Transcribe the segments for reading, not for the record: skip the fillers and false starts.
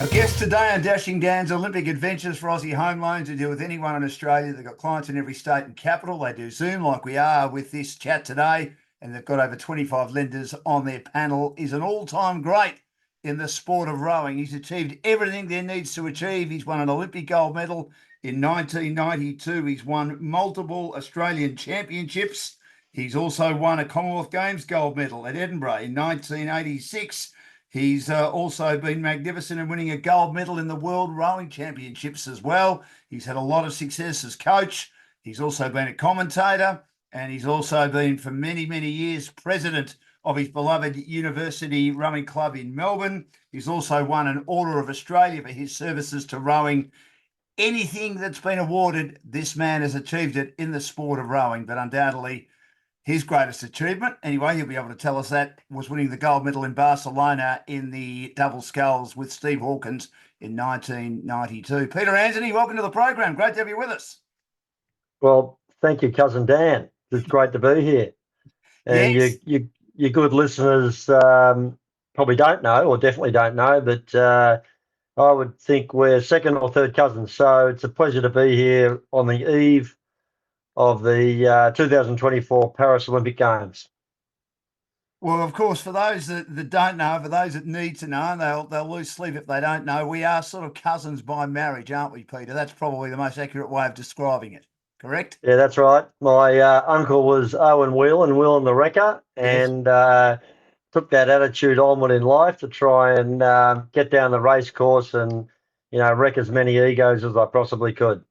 Our guest today on Dashing Dan's Olympic Adventures for Aussie Home Loans to deal with anyone in Australia. They've got clients in every state and capital. They do Zoom like we are with this chat today, and they've got over 25 lenders on their panel. He's an all-time great in the sport of rowing. He's achieved everything there needs to achieve. He's won an Olympic gold medal in 1992. He's won multiple Australian championships. He's also won a Commonwealth Games gold medal at Edinburgh in 1986. He's also been magnificent in winning a gold medal in the World Rowing Championships as well. He's had a lot of success as coach. He's also been a commentator, and he's also been for many, many years president of his beloved University Rowing Club in Melbourne. He's also won an Order of Australia for his services to rowing. Anything that's been awarded, this man has achieved it in the sport of rowing, but undoubtedly his greatest achievement, anyway, he'll be able to tell us that, was winning the gold medal in Barcelona in the Double Sculls with Steve Hawkins in 1992. Peter Antonie, welcome to the program. Great to have you with us. Well, thank you, Cousin Dan. It's great to be here. And yes. you good listeners probably don't know, or definitely don't know, but I would think we're second or third cousins. So it's a pleasure to be here on the eve of the 2024 Paris Olympic Games. Well, of course, for those that don't know, for those that need to know, and they'll lose sleep if they don't know, we are sort of cousins by marriage, aren't we, Peter? That's probably the most accurate way of describing it, correct? Yeah, that's right. My uncle was Owen Wheel and Will and the Wrecker, and took that attitude onward in life to try and get down the race course and, wreck as many egos as I possibly could.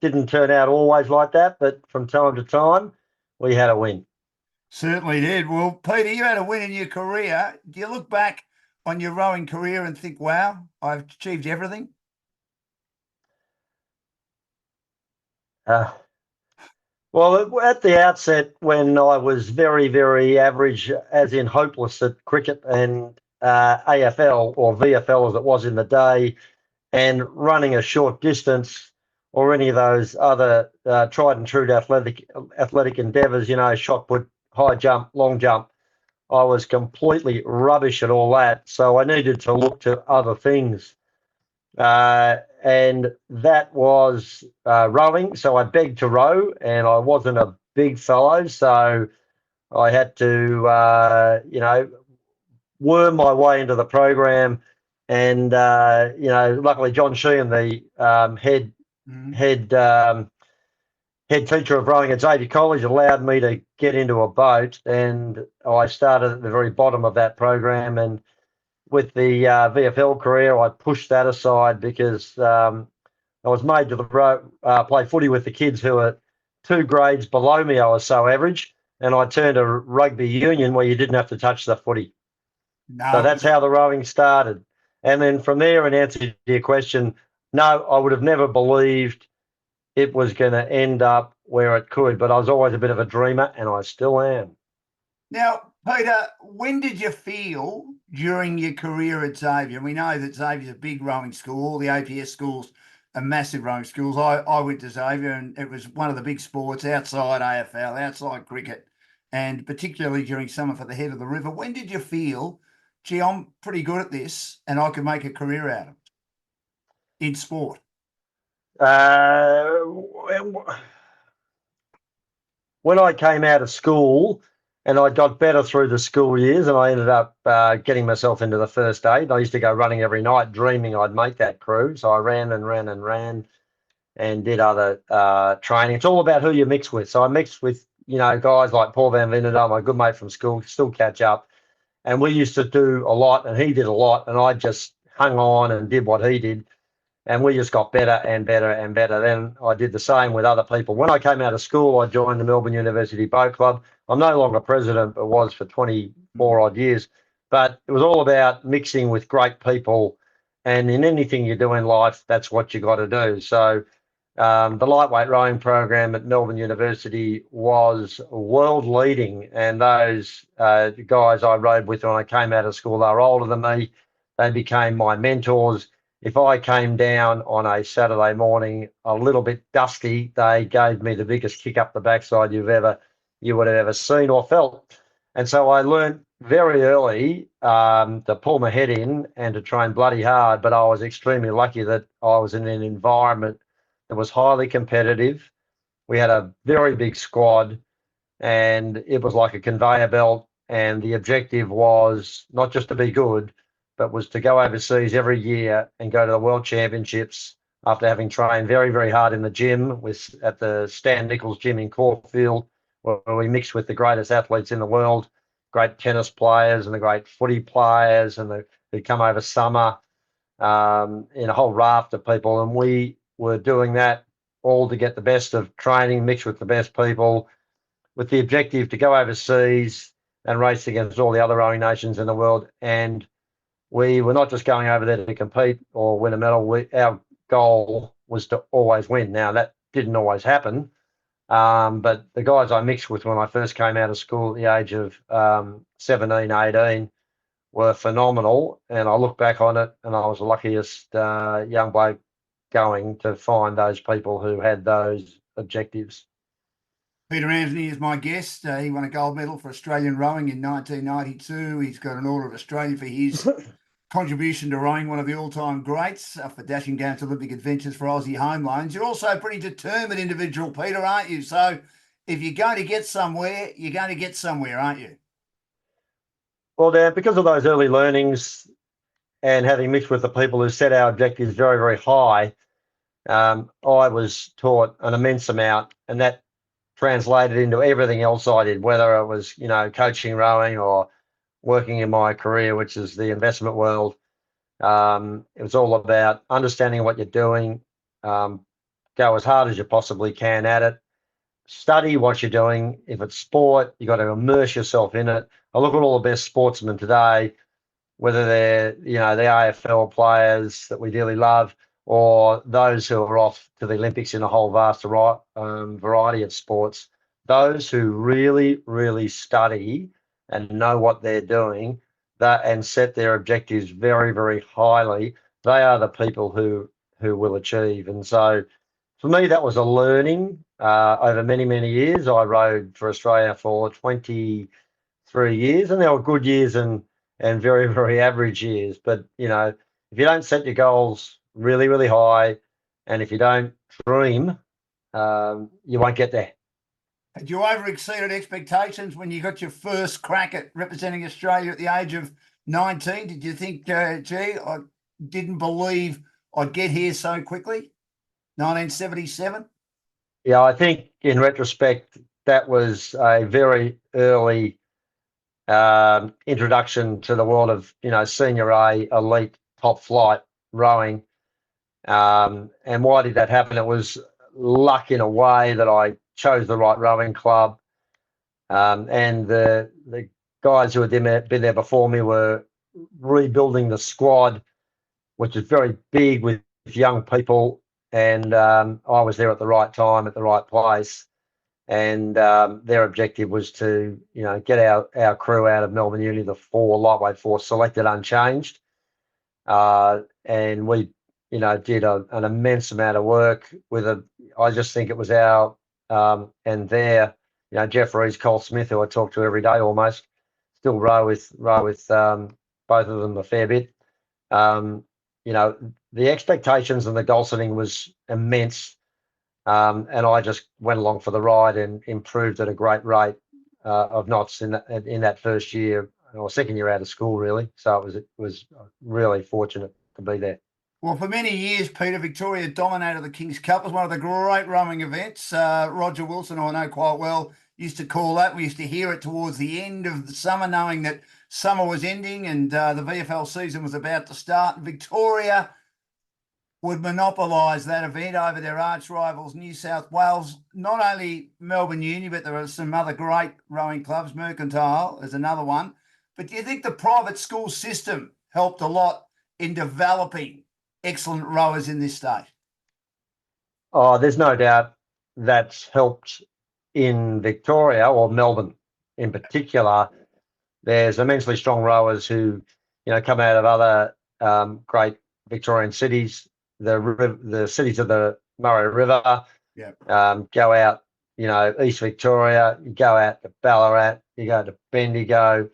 Didn't turn out always like that, but from time to time, we had a win. Certainly did. Well, Peter, you had a win in your career. Do you look back on your rowing career and think, wow, I've achieved everything? Well, at the outset, when I was very, very average, as in hopeless at cricket and AFL or VFL as it was in the day, and running a short distance or any of those other tried and true athletic endeavours, shot put, high jump, long jump, I was completely rubbish at all that. So I needed to look to other things. And that was rowing. So I begged to row, and I wasn't a big fellow. So I had to, worm my way into the program. And, luckily John Sheehan, the head teacher of rowing at Xavier College, allowed me to get into a boat, and I started at the very bottom of that program. And with the VFL career, I pushed that aside because I was made to play footy with the kids who were 2 grades below me. I was so average, and I turned to rugby union where you didn't have to touch the footy. No. So that's how the rowing started. And then from there, in answer to your question, no, I would have never believed it was going to end up where it could, but I was always a bit of a dreamer, and I still am. Now, Peter, when did you feel during your career at Xavier? We know that Xavier's a big rowing school. All the APS schools are massive rowing schools. I went to Xavier, and it was one of the big sports outside AFL, outside cricket, and particularly during summer for the head of the river. When did you feel, gee, I'm pretty good at this and I can make a career out of it in sport? When I came out of school and I got better through the school years, and I ended up getting myself into the first aid. I used to go running every night, dreaming I'd make that crew. So I ran and did other training. It's all about who you mix with. So I mixed with, guys like Paul Van Vinderdam, my good mate from school, still catch up. And we used to do a lot, and he did a lot, and I just hung on and did what he did. And we just got better and better and better. Then I did the same with other people. When I came out of school, I joined the Melbourne University Boat Club. I'm no longer president, but was for 24 odd years. But it was all about mixing with great people. And in anything you do in life, that's what you got to do. So the lightweight rowing program at Melbourne University was world leading. And those guys I rowed with when I came out of school, they were older than me. They became my mentors. If I came down on a Saturday morning a little bit dusty, they gave me the biggest kick up the backside you would have ever seen or felt. And so I learned very early to pull my head in and to train bloody hard, but I was extremely lucky that I was in an environment that was highly competitive. We had a very big squad, and it was like a conveyor belt. And the objective was not just to be good, but was to go overseas every year and go to the World Championships after having trained very, very hard in the gym at the Stan Nichols gym in Caulfield, where we mixed with the greatest athletes in the world, great tennis players and the great footy players, and who'd come over summer, in a whole raft of people. And we were doing that all to get the best of training, mixed with the best people, with the objective to go overseas and race against all the other rowing nations in the world. And we were not just going over there to compete or win a medal. Our goal was to always win. Now, that didn't always happen, but the guys I mixed with when I first came out of school at the age of 17, 18 were phenomenal. And I look back on it, and I was the luckiest young bloke going to find those people who had those objectives. Peter Antonie is my guest. He won a gold medal for Australian rowing in 1992. He's got an Order of Australia for his contribution to rowing, one of the all-time greats, for dashing down to Olympic adventures for Aussie homelands. You're also a pretty determined individual, Peter, aren't you? So if you're going to get somewhere, you're going to get somewhere, aren't you? Well, Dan, because of those early learnings and having mixed with the people who set our objectives very, very high, I was taught an immense amount, and that translated into everything else I did, whether it was, coaching rowing or working in my career, which is the investment world. It was all about understanding what you're doing, go as hard as you possibly can at it, study what you're doing. If it's sport, you got to immerse yourself in it. I look at all the best sportsmen today, whether they're, the AFL players that we dearly love, or those who are off to the Olympics in a whole vast variety of sports. Those who really, really study and know what they're doing, and set their objectives very, very highly, they are the people who will achieve. And so for me, that was a learning over many, many years. I rowed for Australia for 23 years, and there were good years and very, very average years. But, if you don't set your goals really, really high, and if you don't dream, you won't get there. Had you over exceeded expectations when you got your first crack at representing Australia at the age of 19? Did you think, gee, I didn't believe I'd get here so quickly? 1977? Yeah, I think in retrospect, that was a very early introduction to the world of, senior A, elite, top flight rowing. And why did that happen? It was luck in a way that I chose the right rowing club. And the guys who had been there before me were rebuilding the squad, which is very big with young people. And I was there at the right time, at the right place. And their objective was to, get our crew out of Melbourne Uni, the lightweight four, selected unchanged. And we, did an immense amount of work with I just think it was our and their, Jeff Rees, Cole Smith, who I talk to every day almost, still row with both of them a fair bit. The expectations and the goal setting was immense. And I just went along for the ride and improved at a great rate of knots in that first year or second year out of school, really. So it was really fortunate to be there. Well, for many years, Peter, Victoria dominated the King's Cup. It was one of the great rowing events. Roger Wilson, who I know quite well, used to call that. We used to hear it towards the end of the summer, knowing that summer was ending and the VFL season was about to start. And Victoria would monopolise that event over their arch rivals, New South Wales. Not only Melbourne Uni, but there are some other great rowing clubs. Mercantile is another one. But do you think the private school system helped a lot in developing excellent rowers in this state? Oh, there's no doubt that's helped in Victoria, or Melbourne in particular. There's immensely strong rowers who, come out of other great Victorian cities, the cities of the Murray River, go out, East Victoria, you go out to Ballarat, you go to Bendigo,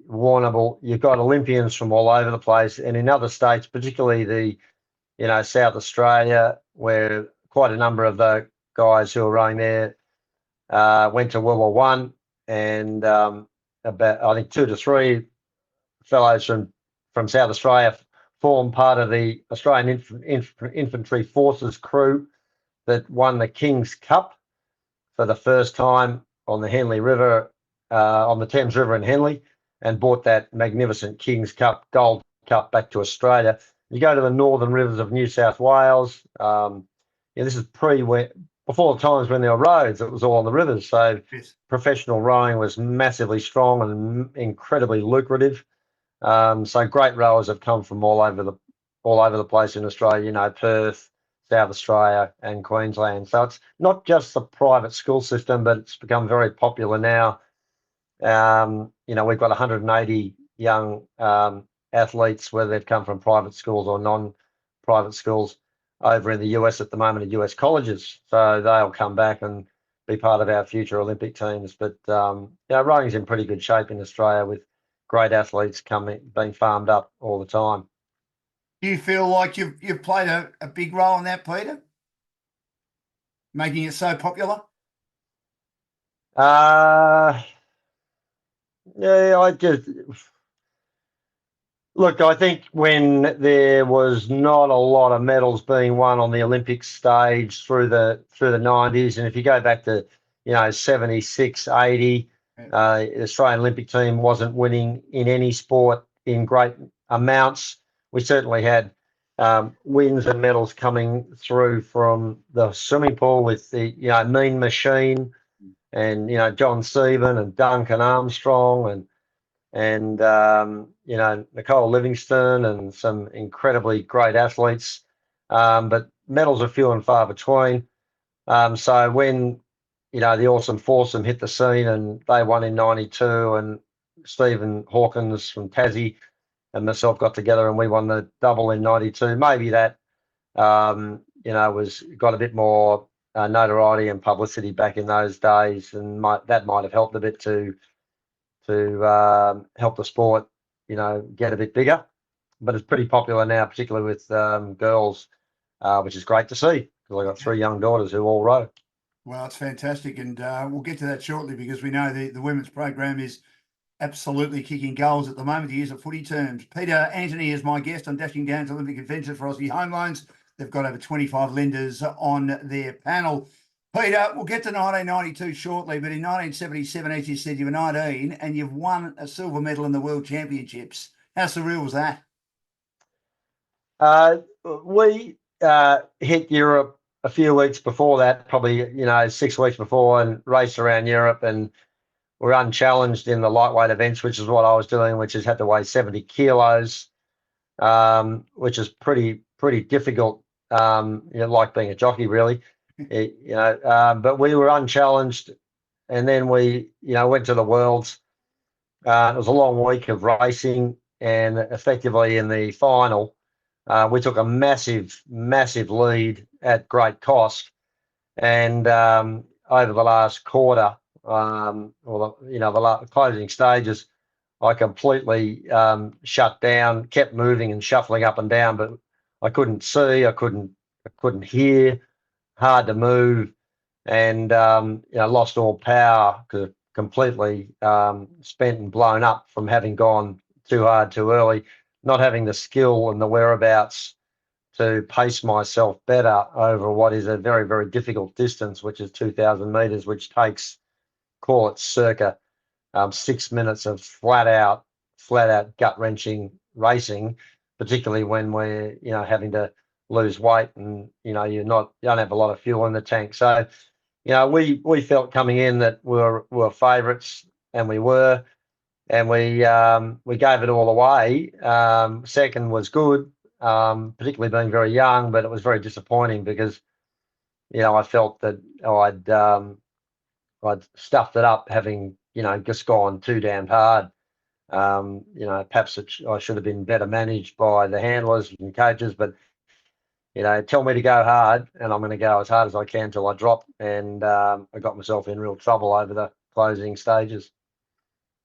Warrnambool, you've got Olympians from all over the place, and in other states, particularly South Australia, where quite a number of the guys who are rowing there went to World War One, and about I think 2 to 3 fellows from South Australia formed part of the Australian Infantry Forces crew that won the King's Cup for the first time on the Henley River, on the Thames River in Henley, and brought that magnificent King's Cup, Gold Cup, back to Australia. You go to the northern rivers of New South Wales. This is before the times when there were roads. It was all on the rivers, so Yes. professional rowing was massively strong and incredibly lucrative. So great rowers have come from all over the place in Australia. Perth, South Australia, and Queensland. So it's not just the private school system, but it's become very popular now. We've got 180 young athletes, whether they've come from private schools or non-private schools, over in the US at the moment at US colleges. So they'll come back and be part of our future Olympic teams. But rowing's in pretty good shape in Australia with great athletes being farmed up all the time. Do you feel like you've played a big role in that, Peter? Making it so popular? Yeah, look, I think when there was not a lot of medals being won on the Olympic stage through the 90s, and if you go back to 76, 80, the Australian Olympic team wasn't winning in any sport in great amounts. We certainly had wins and medals coming through from the swimming pool with the Mean Machine and John Seaman and Duncan Armstrong and Nicole Livingstone and some incredibly great athletes, but medals are few and far between. So when the Awesome Foursome hit the scene and they won in '92, and Stephen Hawkins from Tassie and myself got together and we won the double in '92, maybe that was got a bit more notoriety and publicity back in those days, and that might have helped a bit to help the sport, get a bit bigger. But it's pretty popular now, particularly with girls, which is great to see because I've got 3 young daughters who all row. Well, it's fantastic, and we'll get to that shortly because we know the women's program is absolutely kicking goals at the moment, to use of footy terms. Peter Antonie is my guest on Dashing Downs Olympic Adventures for Aussie Home Loans. They've got over 25 lenders on their panel. Peter, we'll get to 1992 shortly, but in 1977, as you said, you were 19 and you've won a silver medal in the World Championships. How surreal was that? We hit Europe a few weeks before that, probably 6 weeks before, and raced around Europe, and we're unchallenged in the lightweight events, which is what I was doing, which is had to weigh 70 kilos, which is pretty difficult. Like being a jockey, really. But we were unchallenged, and then we went to the Worlds. It was a long week of racing, and effectively in the final, we took a massive lead at great cost, and over the last quarter, the closing stages, I completely shut down, kept moving and shuffling up and down, but I couldn't see, I couldn't hear, hard to move, and lost all power, completely spent and blown up from having gone too hard too early, not having the skill and the whereabouts to pace myself better over what is a very, very difficult distance, which is 2,000 meters, which takes, call it circa 6 minutes of flat out gut wrenching racing, particularly when we're having to lose weight and you don't have a lot of fuel in the tank. So we felt coming in that we were favourites, and we were, and we gave it all away. Second was good, particularly being very young, but it was very disappointing because I felt that I'd stuffed it up, having just gone too damned hard. Perhaps I should have been better managed by the handlers and coaches, but tell me to go hard, and I'm going to go as hard as I can till I drop. And I got myself in real trouble over the closing stages.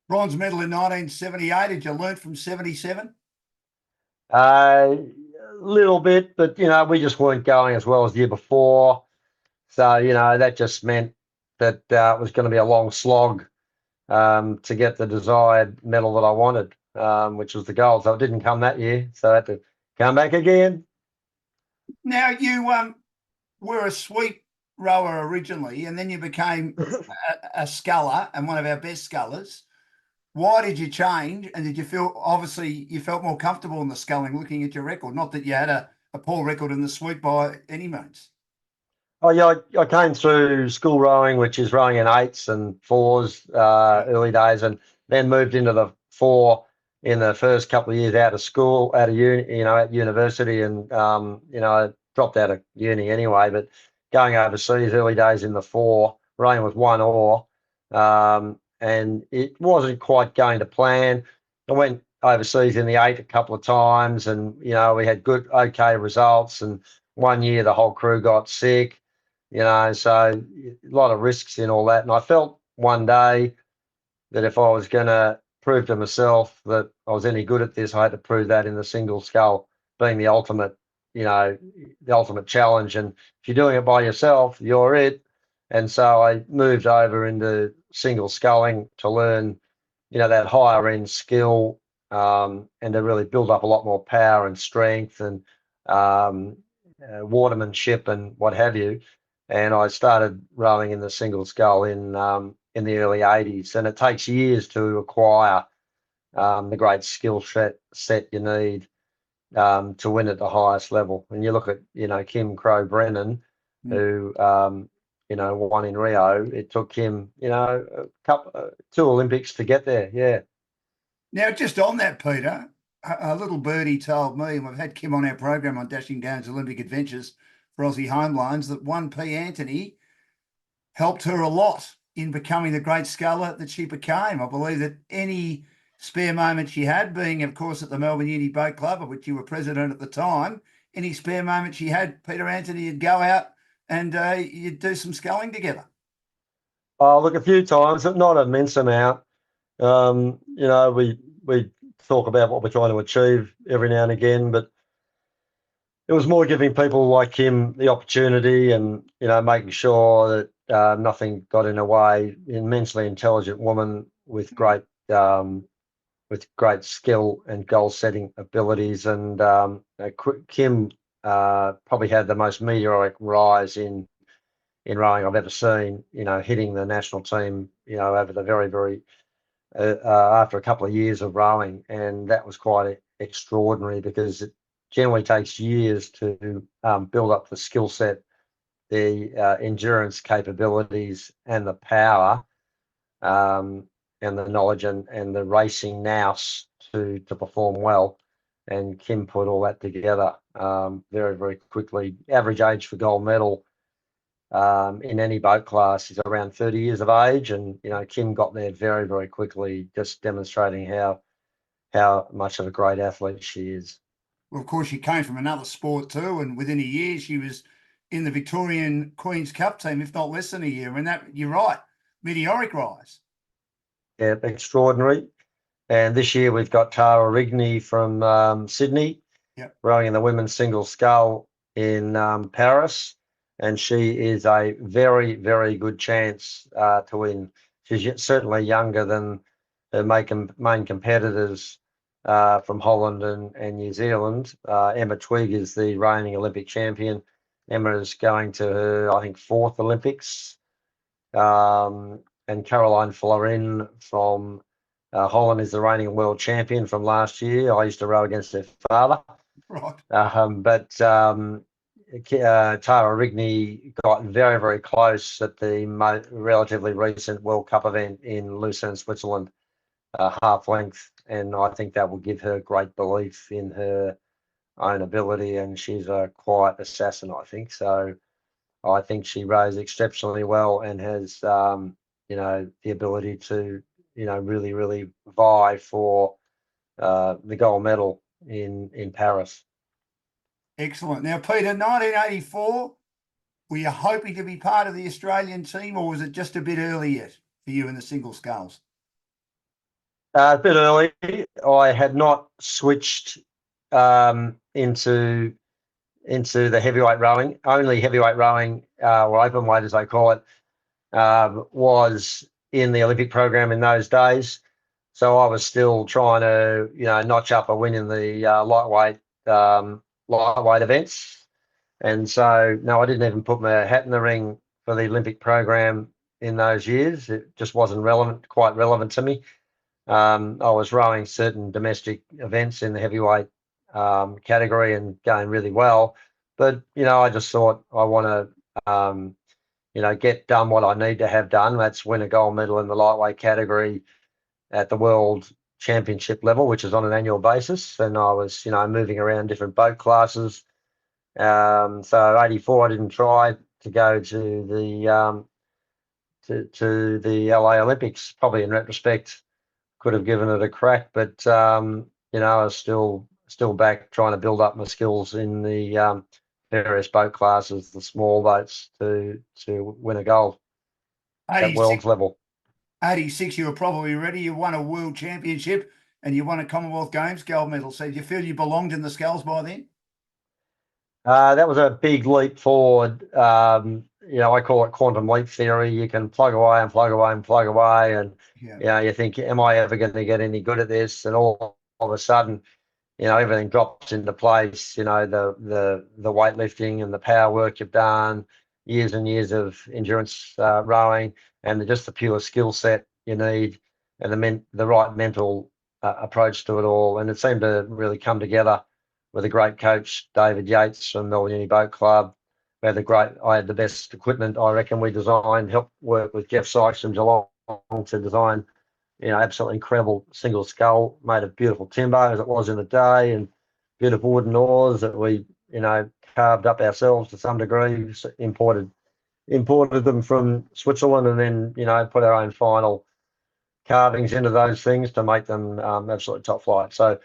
Bronze medal in 1978. Did you learn from 77? A little bit, but we just weren't going as well as the year before. So that just meant that it was going to be a long slog to get the desired medal that I wanted, which was the gold. So it didn't come that year, so I had to come back again. Now, you were a sweep rower originally, and then you became a sculler and one of our best scullers. Why did you change? And did you feel, obviously, you felt more comfortable in the sculling looking at your record? Not that you had a poor record in the sweep by any means. Oh yeah, I came through school rowing, which is rowing in eights and fours early days, and then moved into the four in the first couple of years out of school, out of uni, at university, and I dropped out of uni anyway. But going overseas, early days in the four, rowing with one oar, and it wasn't quite going to plan. I went overseas in the eight a couple of times, and we had okay results. And one year the whole crew got sick. So a lot of risks in all that. And I felt one day that if I was going to prove to myself that I was any good at this, I had to prove that in the single scull being the ultimate, the ultimate challenge. And if you're doing it by yourself, you're it. And so I moved over into single sculling to learn, that higher end skill, and to really build up a lot more power and strength and watermanship and what have you. And I started rowing in the single scull in the early 80s, and it takes years to acquire the great skill set you need to win at the highest level. And you look at Kim Crow Brennan, who won in Rio. It took him two Olympics to get there. Yeah. Now, just on that, Peter, a little birdie told me, and we've had Kim on our program on Dashing Down's Olympic Adventures for Aussie Homelines, that one P. Antonie helped her a lot in becoming the great sculler that she became. I believe that any spare moment she had, being, of course, at the Melbourne Uni Boat Club, of which you were president at the time, any spare moment she had, Peter Antonie, you'd go out and you'd do some sculling together. Oh, look, a few times, but not an immense amount. We talk about what we're trying to achieve every now and again, but it was more giving people like him the opportunity and, making sure that nothing got in the way. Immensely intelligent woman with great skill and goal setting abilities. And Kim probably had the most meteoric rise in rowing I've ever seen, hitting the national team, over the very, very, after a couple of years of rowing. And that was quite extraordinary because it generally takes years to build up the skill set, the endurance capabilities and the power and the knowledge and the racing nous to perform well. And Kim put all that together very, very quickly. Average age for gold medal in any boat class is around 30 years of age, and Kim got there very, very quickly, just demonstrating how much of a great athlete she is. Well, of course, she came from another sport too, and within a year she was in the Victorian Queen's Cup team, if not less than a year. And that, you're right, meteoric rise. Yeah, extraordinary. And this year we've got Tara Rigney from Sydney, rowing in the women's single scull in Paris. And she is a very, very good chance to win. She's certainly younger than her main competitors from Holland and New Zealand. Emma Twigg is the reigning Olympic champion. Emma is going to her, I think, fourth Olympics. And Caroline Florin from Holland is the reigning world champion from last year. I used to row against her father. Right. But Tara Rigney got very, very close at the relatively recent World Cup event in Lucerne, Switzerland, half length. And I think that will give her great belief in her own ability. And she's a quiet assassin, I think. So I think she rows exceptionally well and has, the ability to, really, really vie for the gold medal in Paris. Excellent. Now, Peter, 1984, were you hoping to be part of the Australian team, or was it just a bit early yet for you in the single sculls? A bit early. I had not switched into the heavyweight rowing. Only heavyweight rowing, or open weight as they call it, was in the Olympic program in those days. So I was still trying to, notch up a win in the lightweight events. And so, no, I didn't even put my hat in the ring for the Olympic program in those years. It just wasn't quite relevant to me. I was rowing certain domestic events in the heavyweight category and going really well. But, I just thought I want to, get done what I need to have done. That's win a gold medal in the lightweight category at the World Championship level, which is on an annual basis. And I was, moving around different boat classes. So 84, I didn't try to go to the LA Olympics. Probably in retrospect, could have given it a crack, but I was still back trying to build up my skills in the various boat classes, the small boats, to win a gold at 86, world's level. 86, you were probably ready. You won a world championship and you won a Commonwealth Games gold medal. So do you feel you belonged in the Sculls by then? That was a big leap forward. I call it quantum leap theory. You can plug away and plug away and plug away, and Yeah. you think, am I ever going to get any good at this? And all of a sudden, everything drops into place. The weightlifting and the power work you've done, years and years of endurance rowing, and just the pure skill set you need, and the right mental approach to it all. And it seemed to really come together with a great coach, David Yates from Melbourne Uni Boat Club. I had the best equipment. I reckon we designed, helped work with Jeff Sykes from Geelong to design absolutely incredible single scull made of beautiful timber as it was in the day, and beautiful wooden oars that we, carved up ourselves to some degree, imported them from Switzerland, and then, put our own final carvings into those things to make them absolutely top flight. So,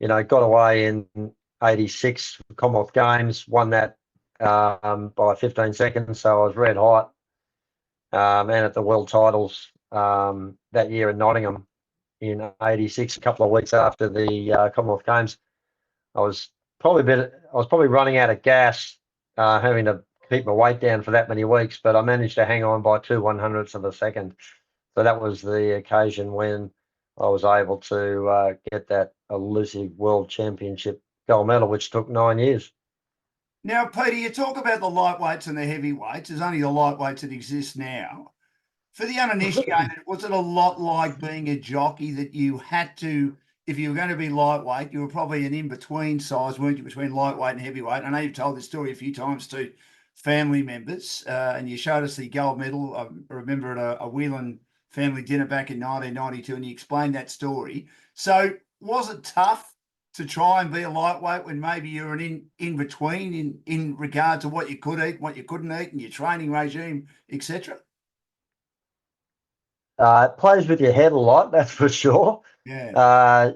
got away in 86 Commonwealth Games, won that by 15 seconds. So I was red hot. And at the world titles that year in Nottingham in 86, a couple of weeks after the Commonwealth Games, I was probably running out of gas, having to keep my weight down for that many weeks, but I managed to hang on by 2/100ths of a second. So that was the occasion when I was able to get that elusive World Championship gold medal, which took 9 years. Now, Peter, you talk about the lightweights and the heavyweights. There's only the lightweights that exist now. For the uninitiated, was it a lot like being a jockey that you had to, if you were going to be lightweight, you were probably an in-between size, weren't you, between lightweight and heavyweight? I know you've told this story a few times to family members, and you showed us the gold medal. I remember at a Whelan family dinner back in 1992, and you explained that story. So was it tough to try and be a lightweight when maybe you're an in-between in regard to what you could eat, what you couldn't eat, and your training regime, etc.? It plays with your head a lot, that's for sure. Yeah.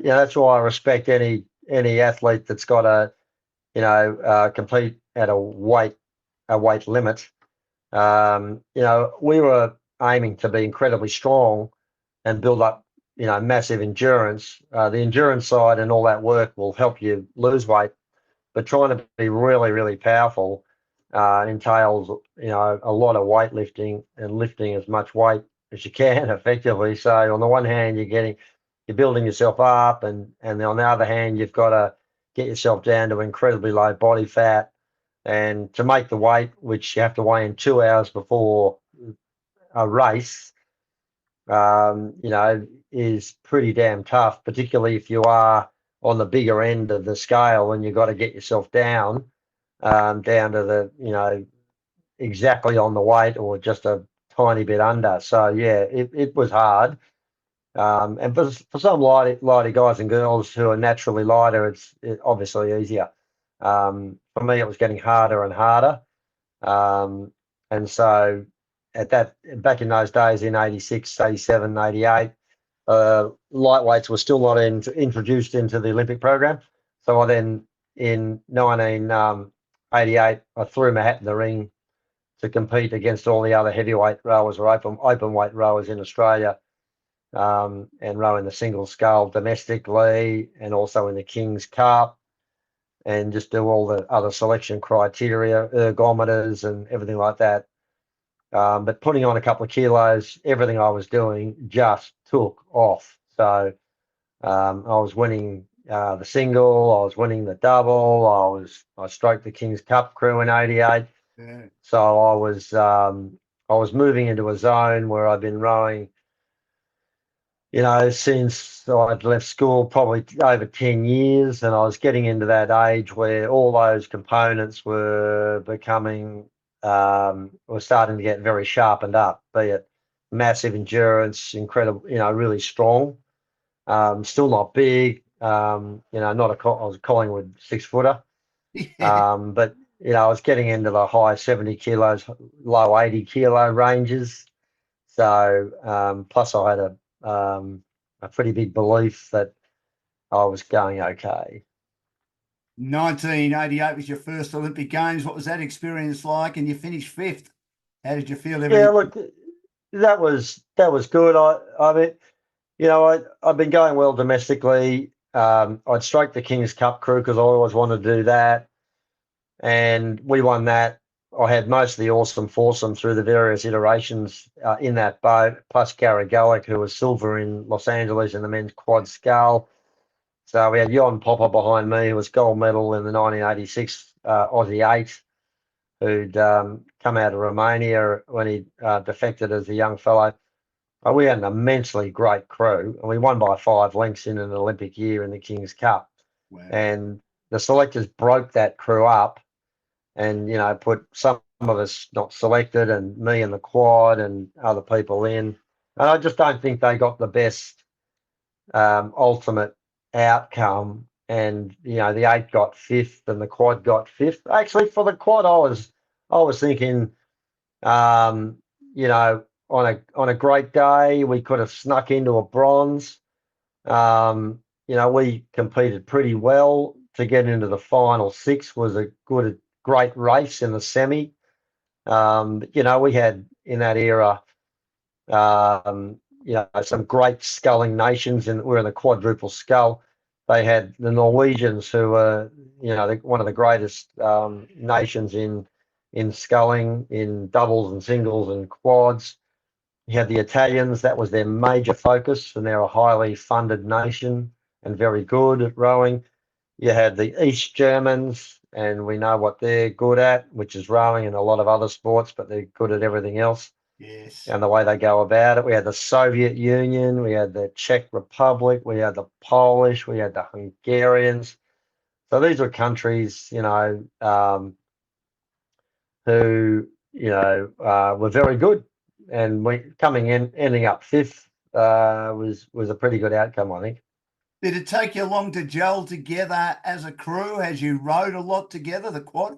That's why I respect any athlete that's got compete at a weight limit. We were aiming to be incredibly strong and build up, massive endurance. The endurance side and all that work will help you lose weight, but trying to be really, really powerful entails, a lot of weightlifting and lifting as much weight as you can effectively. So on the one hand, you're building yourself up, and on the other hand, you've got to get yourself down to incredibly low body fat, and to make the weight, which you have to weigh in 2 hours before a race, is pretty damn tough, particularly if you are on the bigger end of the scale, and you've got to get yourself down to the, exactly on the weight or just a tiny bit under. So yeah, it was hard. And for some lighter guys and girls who are naturally lighter, it's obviously easier. For me, it was getting harder and harder. And so back in those days in 86, 87, 88, lightweights were still not introduced into the Olympic program. So I then, in 1988, I threw my hat in the ring to compete against all the other heavyweight rowers or open weight rowers in Australia. and rowing the single scull domestically and also in the King's Cup, and just do all the other selection criteria, ergometers and everything like that. But putting on a couple of kilos, everything I was doing just took off. So I was winning the single, I was winning the double, I stroked the King's Cup crew in '88. Yeah. So I was moving into a zone where I've been rowing, since I'd left school, probably over 10 years, and I was getting into that age where all those components were were starting to get very sharpened up, be it massive endurance, incredible, really strong. Still not big, not I was a Collingwood 6-footer, Yeah. but I was getting into the high 70 kilos, low 80 kilo ranges. So plus I had a pretty big belief that I was going okay. 1988 was your first Olympic Games. What was that experience like? And you finished fifth. How did you feel? Yeah, Everything? look, that was good. I mean, I've been going well domestically. I'd stroked the King's Cup crew because I always wanted to do that, and we won that. I had most of the awesome foursome through the various iterations in that boat, plus Gary Gallick, who was silver in Los Angeles in the men's quad scull. So we had Jon Popper behind me, who was gold medal in the 1986 Aussie 8, who'd come out of Romania when he defected as a young fellow. We had an immensely great crew, and we won by 5 lengths in an Olympic year in the King's Cup. Wow. And the selectors broke that crew up and, put some of us not selected and me in the quad and other people in. And I just don't think they got the best ultimate outcome. And the 8 got 5th and the quad got 5th. Actually, for the quad, I was thinking, um, on a great day, we could have snuck into a bronze. We competed pretty well to get into the final 6. Was a great race in the semi. We had in that era, some great sculling nations, and we're in the quadruple scull. They had the Norwegians, who were, one of the greatest nations in sculling, in doubles and singles and quads. You had the Italians, that was their major focus, and they're a highly funded nation and very good at rowing. You had the East Germans, and we know what they're good at, which is rowing and a lot of other sports, but they're good at everything else. Yes. And the way they go about it. We had the Soviet Union, we had the Czech Republic, we had the Polish, we had the Hungarians. So these were countries, who, were very good. And we ending up 5th was a pretty good outcome, I think. Did it take you long to gel together as a crew as you rowed a lot together, the quad?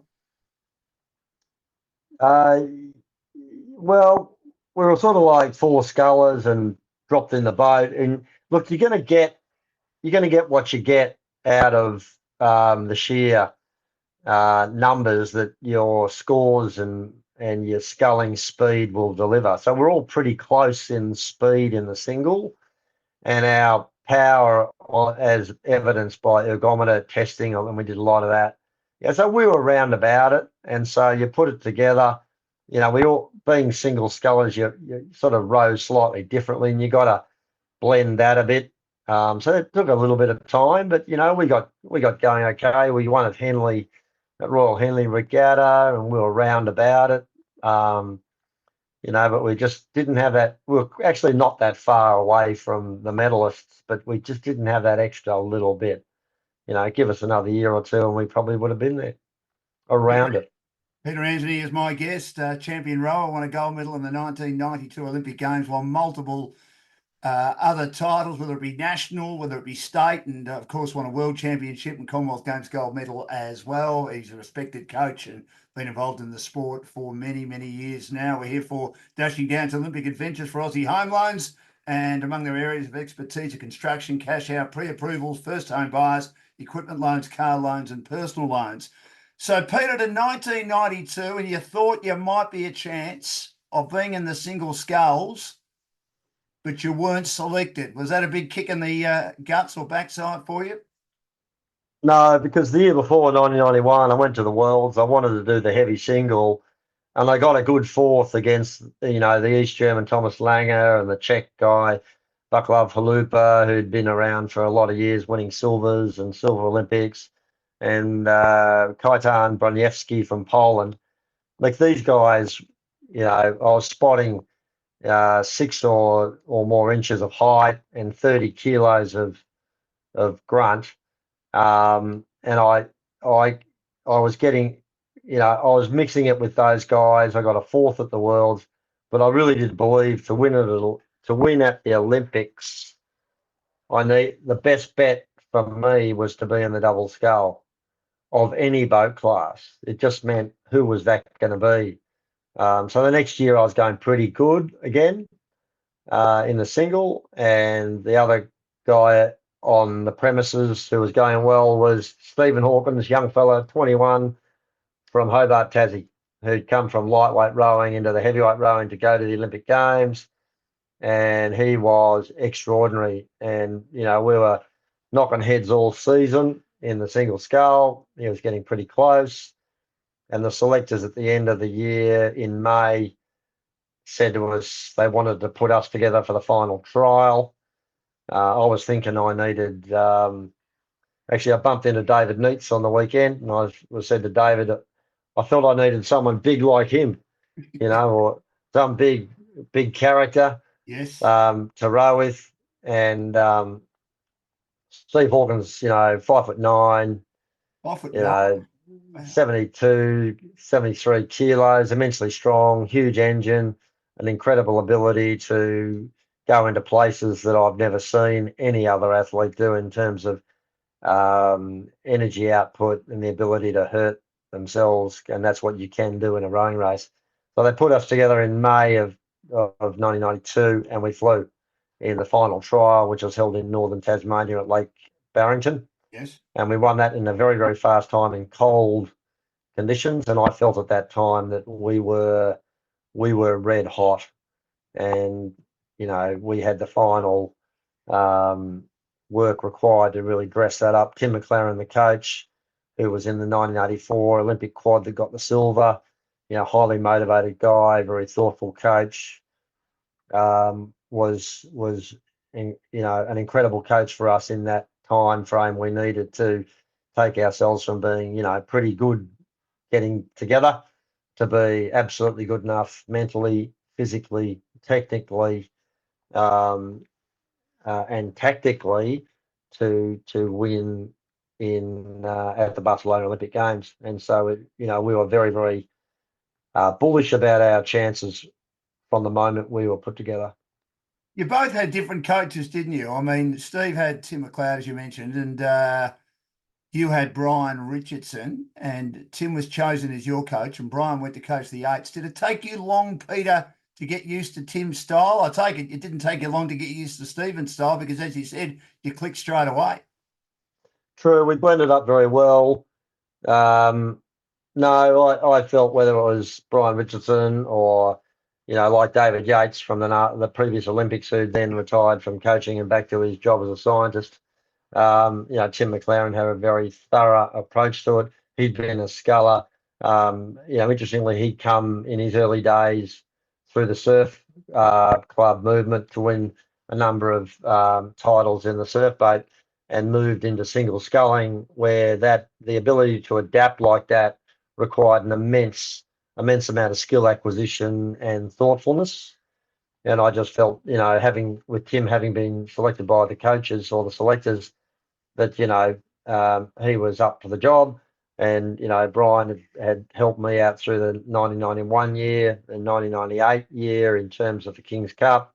Well, we were sort of like 4 scullers and dropped in the boat. And look, you're going to get what you get out of the sheer numbers that your scores and your sculling speed will deliver. So we're all pretty close in speed in the single, and our power, as evidenced by ergometer testing, and we did a lot of that. Yeah, so we were round about it, and so you put it together. We all, being single scullers, you sort of row slightly differently, and you got to blend that a bit. So it took a little bit of time, but we got going okay. We won at Royal Henley Regatta, and we were round about it. But we just didn't have that. We were actually not that far away from the medalists, but we just didn't have that extra little bit. Give us another year or two, and we probably would have been there around it. Peter Antonie is my guest, champion rower, won a gold medal in the 1992 Olympic Games, won multiple other titles, whether it be national, whether it be state, and of course won a world championship and Commonwealth Games gold medal as well. He's a respected coach and been involved in the sport for many, many years now. We're here for Dashing Down's Olympic Adventures for Aussie Home Loans, and among their areas of expertise are construction, cash out, pre-approvals, first home buyers, equipment loans, car loans, and personal loans. So, Peter, to 1992, and you thought you might be a chance of being in the single sculls. but you weren't selected. Was that a big kick in the guts or backside for you? No, because the year before, 1991, I went to the Worlds. I wanted to do the heavy single, and I got a good fourth against, the East German Thomas Langer and the Czech guy, Vaclav Halupa, who'd been around for a lot of years, winning silvers and silver Olympics, and Kajtan Broniewski from Poland. Like these guys, I was spotting 6 or more inches of height and 30 kilos of grunt. And I was getting, I was mixing it with those guys. I got a fourth at the Worlds, but I really did believe to win at the Olympics, the best bet for me was to be in the double scull of any boat class. It just meant who was that going to be. So the next year I was going pretty good again in the single, and the other guy on the premises who was going well was Stephen Hawkins, young fella, 21, from Hobart, Tassie, who'd come from lightweight rowing into the heavyweight rowing to go to the Olympic Games, and he was extraordinary. And we were knocking heads all season in the single scull. He was getting pretty close, and the selectors at the end of the year in May said to us they wanted to put us together for the final trial. I was thinking I needed. Actually, I bumped into David Neitz on the weekend, and I was said to David, I felt I needed someone big like him, or some big character Yes. to row with. And Steve Hawkins, 5'9", 5'9". 72, 73 kilos, immensely strong, huge engine, an incredible ability to go into places that I've never seen any other athlete do in terms of energy output and the ability to hurt themselves. And that's what you can do in a rowing race. So they put us together in May of 1992, and we flew in the final trial, which was held in northern Tasmania at Lake Barrington. Yes. And we won that in a very, very fast time in cold conditions. And I felt at that time that we were red hot, and we had the final work required to really dress that up. Tim McLaren, the coach, who was in the 1984 Olympic quad that got the silver, highly motivated guy, very thoughtful coach, was an incredible coach for us in that time frame we needed to take ourselves from being pretty good getting together to be absolutely good enough mentally, physically, technically, and tactically to win in at the Barcelona Olympic Games. And so we were very, very bullish about our chances from the moment we were put together. You both had different coaches, didn't you? I mean, Steve had Tim McLeod, as you mentioned, and you had Brian Richardson, and Tim was chosen as your coach, and Brian went to coach the eights. Did it take you long, Peter, to get used to Tim's style? I take it didn't take you long to get used to Stephen's style because, as you said, you clicked straight away. True, we blended up very well. No, I felt whether it was Brian Richardson or like David Yates from the previous Olympics, who then retired from coaching and back to his job as a scientist. Tim McLaren had a very thorough approach to it. He'd been a sculler. Interestingly, he'd come in his early days through the surf club movement to win a number of titles in the surf boat, and moved into single sculling, where the ability to adapt like that required an immense amount of skill acquisition and thoughtfulness. And I just felt, having been selected by the coaches or the selectors, that he was up for the job. And Brian had helped me out through the 1991 year and 1998 year in terms of the King's Cup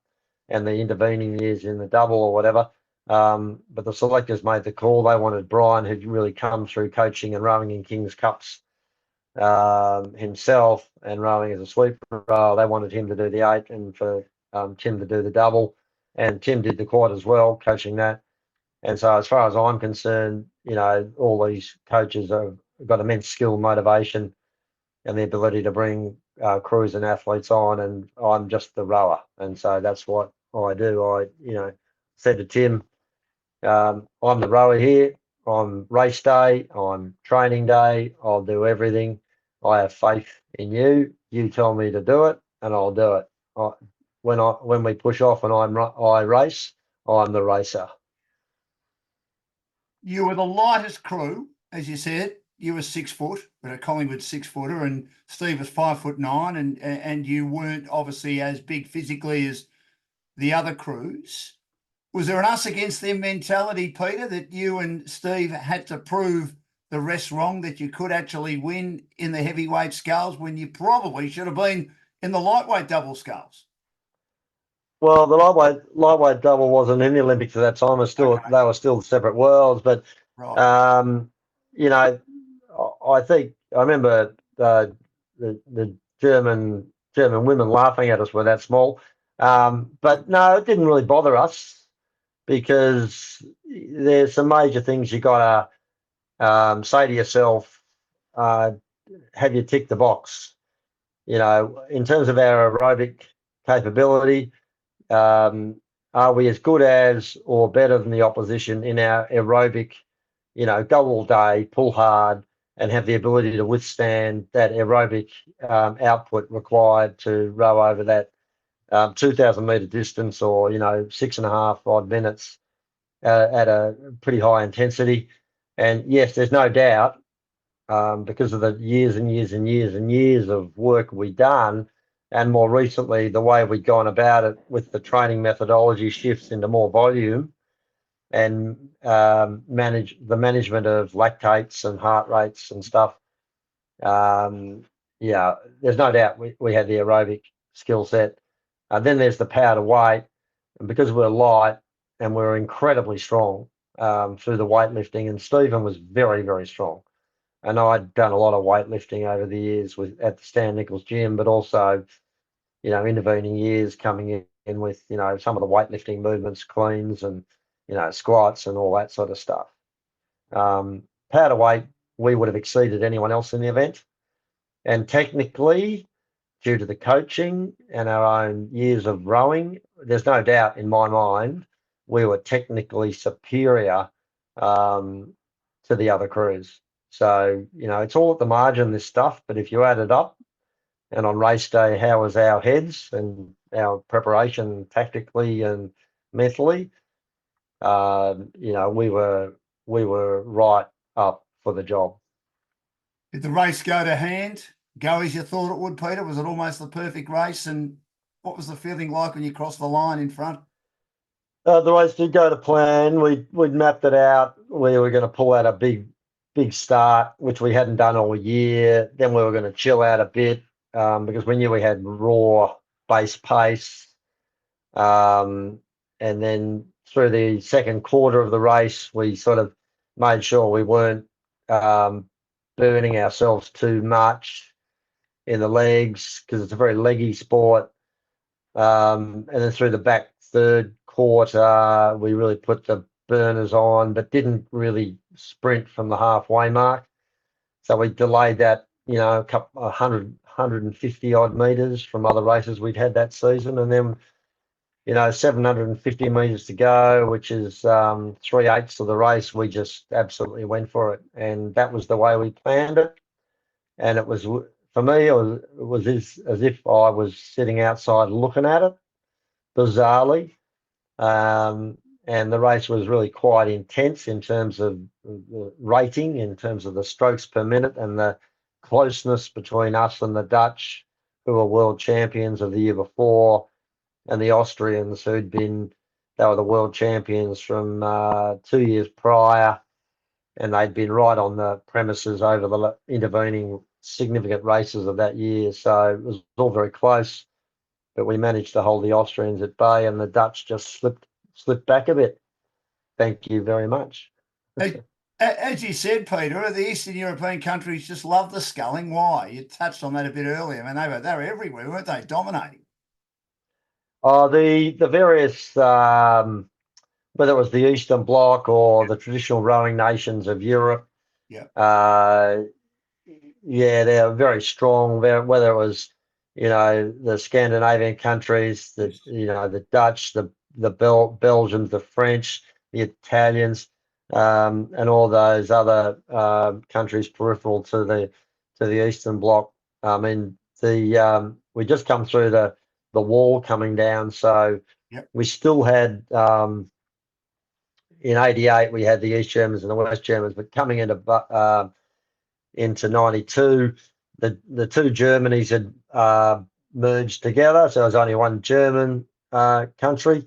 and the intervening years in the double or whatever. But the selectors made the call. They wanted Brian, who'd really come through coaching and rowing in King's Cups himself and rowing as a sweeper rower. They wanted him to do the eight and for Tim to do the double. And Tim did the quad as well, coaching that. And so as far as I'm concerned, all these coaches have got immense skill, motivation, and the ability to bring crews and athletes on, and I'm just the rower. And so that's what I do. Said to Tim, I'm the rower here. On race day, on training day, I'll do everything. I have faith in you. You tell me to do it, and I'll do it. When we push off and I race, I'm the racer. You were the lightest crew, as you said. You were 6 foot, but a Collingwood 6 footer, and Steve was 5'9", and you weren't obviously as big physically as the other crews. Was there an us against them mentality, Peter, that you and Steve had to prove the rest wrong, that you could actually win in the heavyweight sculls when you probably should have been in the lightweight double sculls? Well, the lightweight double wasn't in the Olympics at that time. They were still separate worlds. But Right. you know, I think I remember the German women laughing at us. We're that small. But no, it didn't really bother us because there's some major things you gotta say to yourself. Have you ticked the box? In terms of our aerobic capability. Are we as good as or better than the opposition in our aerobic, go all day, pull hard, and have the ability to withstand that aerobic output required to row over that 2,000 metre distance or, 6.5 odd minutes at a pretty high intensity. And yes, there's no doubt because of the years and years and years and years of work we've done, and more recently the way we've gone about it with the training methodology shifts into more volume and management of lactates and heart rates and stuff. There's no doubt we had the aerobic skill set. Then there's the power to weight, and because we're light and we're incredibly strong through the weightlifting, and Stephen was very, very strong. And I'd done a lot of weightlifting over the years at the Stan Nichols gym, but also, intervening years coming in with, some of the weightlifting movements, cleans and, squats and all that sort of stuff. Power to weight, we would have exceeded anyone else in the event. And technically, due to the coaching and our own years of rowing, there's no doubt in my mind, we were technically superior to the other crews. So, it's all at the margin, this stuff, but if you add it up, and on race day, how was our heads and our preparation tactically and mentally, we were right up for the job. Did the race go to hand, go as you thought it would, Peter? Was it almost the perfect race? And what was the feeling like when you crossed the line in front? The race did go to plan. We'd mapped it out. We were going to pull out a big start, which we hadn't done all year. Then we were going to chill out a bit because we knew we had raw base pace. And then through the second quarter of the race, we sort of made sure we weren't burning ourselves too much in the legs because it's a very leggy sport. And then through the back third quarter, we really put the burners on, but didn't really sprint from the halfway mark. So we delayed that, a couple 150 odd meters from other races we'd had that season. And then, 750 meters to go, which is 3/8 of the race. We just absolutely went for it. And that was the way we planned it. And it was, for me, it was as if I was sitting outside looking at it, bizarrely. And the race was really quite intense in terms of rating, in terms of the strokes per minute and the closeness between us and the Dutch, who were world champions of the year before, and the Austrians they were the world champions from 2 years prior, and they'd been right on the premises over the intervening significant races of that year. So it was all very close, but we managed to hold the Austrians at bay, and the Dutch just slipped back a bit. Thank you very much. As you said, Peter, the Eastern European countries just love the sculling. Why? You touched on that a bit earlier. I mean, they were everywhere, weren't they? Dominating. The various, whether it was the Eastern Bloc or the traditional rowing nations of Europe, Yeah. they're very strong. Whether it was the Scandinavian countries, the Dutch, the Belgians, the French, the Italians, and all those other countries peripheral to the Eastern Bloc. I mean, we just come through the wall coming down, so Yep. we still had in '88 we had the East Germans and the West Germans, but coming into '92, the two Germanys had merged together, so there was only one German country.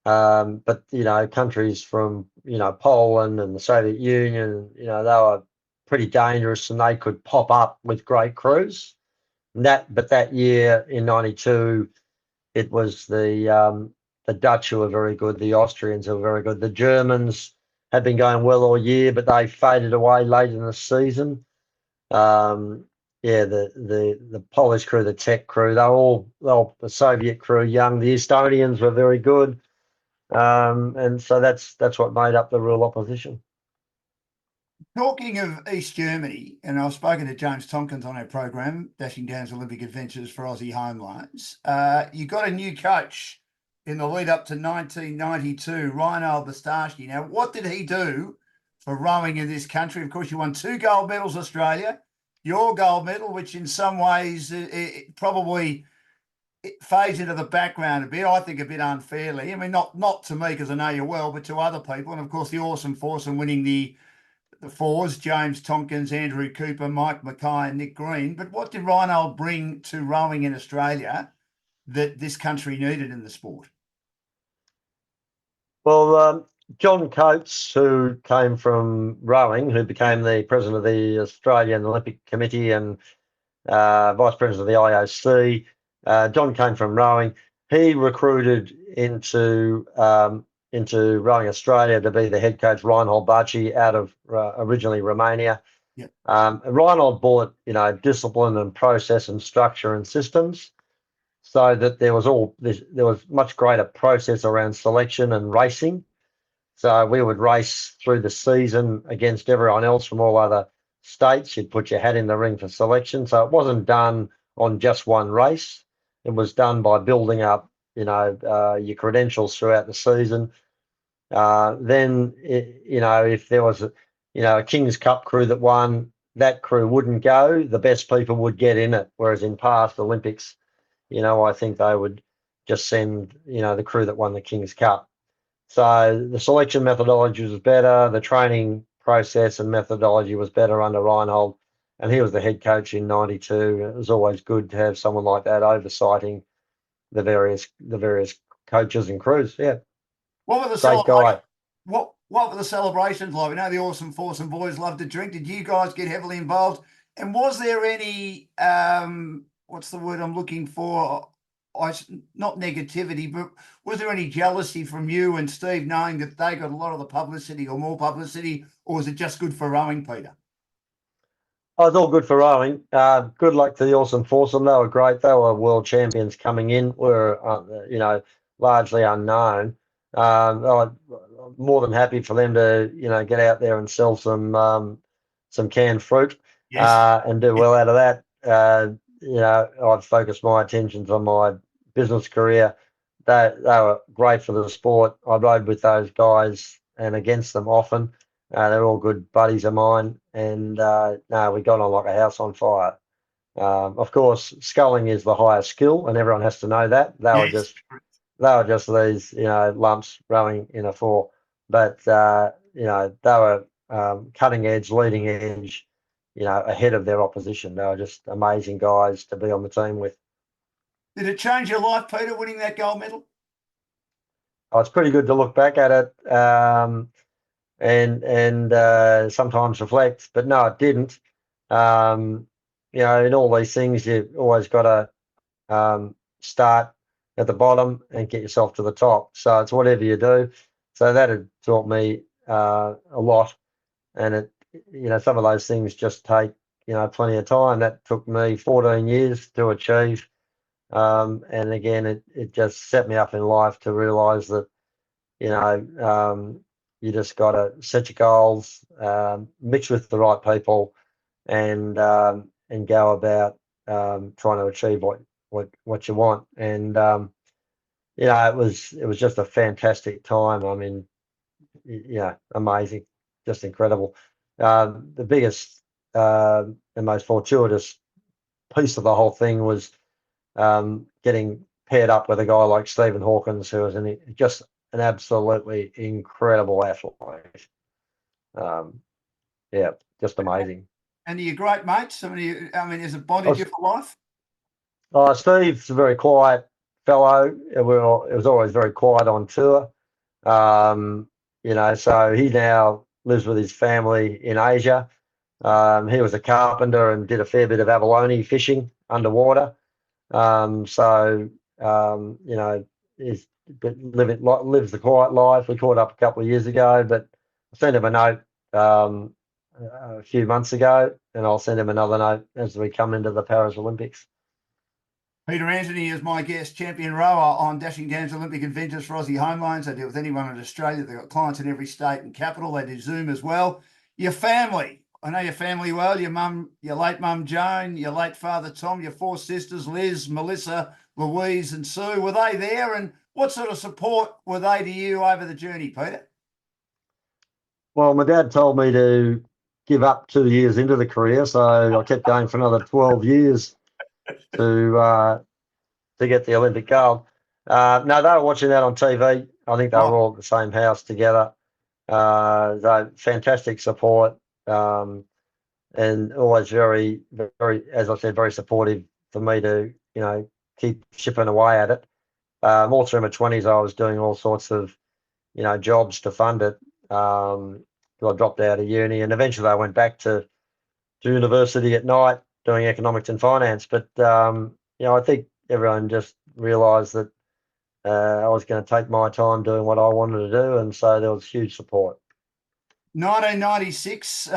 But countries from Poland and the Soviet Union, they were pretty dangerous and they could pop up with great crews. But that year in '92, it was the Dutch who were very good, the Austrians who were very good, the Germans had been going well all year, but they faded away late in the season. The Polish crew, the Czech crew, they were all the Soviet crew, young. The Estonians were very good, and so that's what made up the real opposition. Talking of East Germany, and I've spoken to James Tompkins on our program, Dashing Down's Olympic Adventures for Aussie Homelines. You got a new coach in the lead up to 1992, Reinhold Bastashki. Now, what did he do for rowing in this country? Of course, you won 2 gold medals, Australia. Your gold medal, which in some ways it probably fades into the background a bit, I think a bit unfairly. I mean, not to me because I know you well, but to other people. And of course, the awesome foursome winning the fours, James Tompkins, Andrew Cooper, Mike Mackay and Nick Green. But what did Reinhold bring to rowing in Australia that this country needed in the sport? Well, John Coates, who came from rowing, who became the president of the Australian Olympic Committee and vice president of the IOC, John came from rowing. He recruited into Rowing Australia to be the head coach, Reinhold Bastashki, out of originally Romania. Yep. Reinhold brought discipline and process and structure and systems, so that there was much greater process around selection and racing. So we would race through the season against everyone else from all other states. You'd put your hat in the ring for selection. So it wasn't done on just one race. It was done by building up, your credentials throughout the season. Then, if there was a King's Cup crew that won, that crew wouldn't go. The best people would get in it. Whereas in past Olympics, I think they would just send, the crew that won the King's Cup. So the selection methodology was better. The training process and methodology was better under Reinhold, and he was the head coach in '92. It was always good to have someone like that oversighting the various coaches and crews. Yeah. What were the Great guy. What were the celebrations like? We know the awesome foursome boys love to drink. Did you guys get heavily involved? And was there any what's the word I'm looking for? Not negativity, but was there any jealousy from you and Steve knowing that they got a lot of the publicity or more publicity, or was it just good for rowing, Peter? Oh, it's all good for rowing. Good luck to the awesome foursome. They were great. They were world champions coming in. Were largely unknown. I'm more than happy for them to get out there and sell some canned fruit. Yes. And do well out of that. I've focused my attentions on my business career. They were great for the sport. I rode with those guys and against them often. They're all good buddies of mine, and we got on like a house on fire. Of course, sculling is the highest skill, and everyone has to know that. They were just these lumps rowing in a four, but they were cutting edge, leading edge, ahead of their opposition. They were just amazing guys to be on the team with. Did it change your life, Peter, winning that gold medal? Oh, it's pretty good to look back at it and sometimes reflect, but no, it didn't. In all these things, you've always got to start at the bottom and get yourself to the top. So it's whatever you do. So that had taught me a lot, and some of those things just take plenty of time. That took me 14 years to achieve. And again, it just set me up in life to realize that, you just got to set your goals, mix with the right people, and go about trying to achieve what you want. And it was just a fantastic time. I mean, amazing, just incredible. The biggest and most fortuitous piece of the whole thing was getting paired up with a guy like Stephen Hawkins, who was just an absolutely incredible athlete. Just amazing. And are you great mates? I mean, is it bonded you for life? Steve's a very quiet fellow. It was always very quiet on tour. So he now lives with his family in Asia. He was a carpenter and did a fair bit of abalone fishing underwater. Lives the quiet life. We caught up a couple of years ago, but I sent him a note a few months ago, and I'll send him another note as we come into the Paris Olympics. Peter Antonie is my guest, champion rower on Dashing Dan's Olympic Adventures for Aussie Home Loans. They deal with anyone in Australia. They've got clients in every state and capital. They do Zoom as well. Your family. I know your family well. Your mum, your late mum Joan, your late father Tom, your 4 sisters, Liz, Melissa, Louise and Sue. Were they there? And what sort of support were they to you over the journey, Peter? Well, my dad told me to give up 2 years into the career, so I kept going for another 12 years to get the Olympic gold. No, they were watching that on TV. I think they were all at the same house together. So fantastic support, and always very, very, as I said, very supportive for me to, keep chipping away at it. All through my 20s, I was doing all sorts of, jobs to fund it. I dropped out of uni, and eventually I went back to university at night doing economics and finance. But I think everyone just realised that I was going to take my time doing what I wanted to do, and so there was huge support. 1996,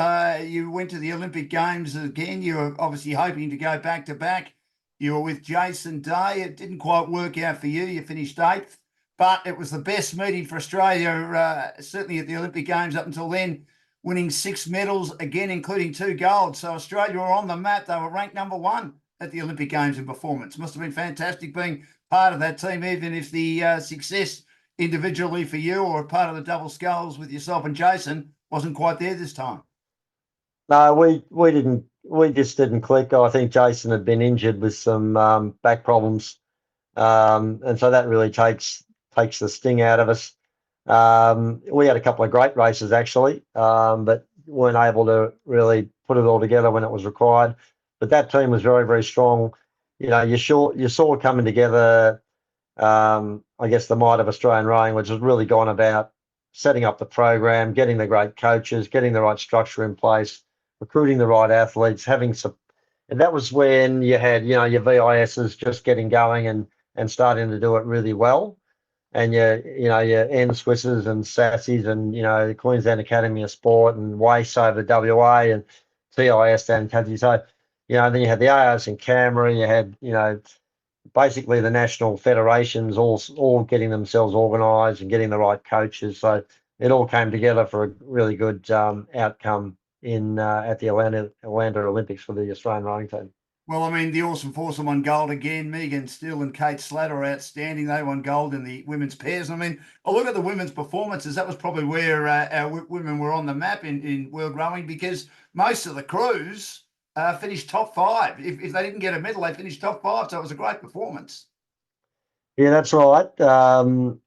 you went to the Olympic Games again. You were obviously hoping to go back to back. You were with Jason Day. It didn't quite work out for you. You finished 8th, but it was the best meeting for Australia, certainly at the Olympic Games up until then, winning 6 medals, again, including 2 golds. So Australia were on the map. They were ranked number 1 at the Olympic Games in performance. Must have been fantastic being part of that team, even if the success individually for you or part of the Double Sculls with yourself and Jason wasn't quite there this time. No, we didn't. We just didn't click. I think Jason had been injured with some back problems, and so that really takes the sting out of us. We had a couple of great races actually, but weren't able to really put it all together when it was required. But that team was very, very strong. You saw coming together. I guess the might of Australian rowing, which has really gone about setting up the program, getting the great coaches, getting the right structure in place, recruiting the right athletes, having some, and that was when you had, your VISs just getting going and starting to do it really well. And your N Swisses and Sassies and, the Queensland Academy of Sport and WACE over WA and TIS down in Tassie. So, then you had the AOS in Canberra, you had, basically the national federations all getting themselves organised and getting the right coaches. So it all came together for a really good outcome at the Atlanta Olympics for the Australian rowing team. Well, I mean, the Awesome Foursome won gold again. Megan Steele and Kate Slatter are outstanding. They won gold in the women's pairs. I mean, I look at the women's performances. That was probably where our women were on the map in world rowing, because most of the crews finished top 5. If they didn't get a medal, they finished top 5. So it was a great performance. Yeah, that's right. And,